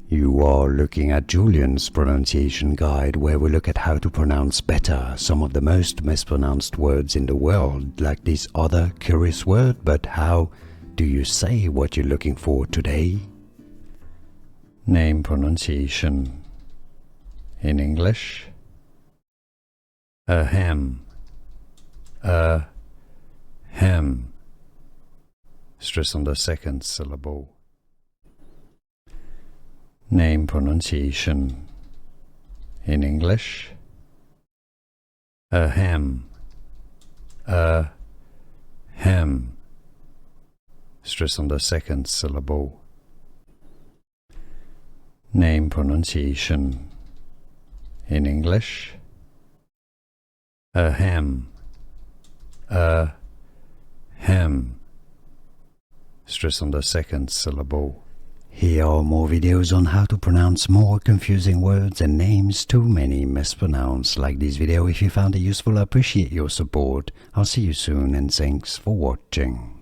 You are looking at Julian's pronunciation guide, where we look at how to pronounce better some of the most mispronounced words in the world, like this other curious word. But how do you say what you're looking for today? Name pronunciation. In English, ahem, ahem. Stress on the second syllable. Name pronunciation. In English, ahem, ahem. Stress on the second syllable. Name pronunciation. In English, ahem, ahem. Stress on the second syllable. Here are more videos on how to pronounce more confusing words and names too many mispronounced. Like this video if you found it useful. I appreciate your support. I'll see you soon and thanks for watching.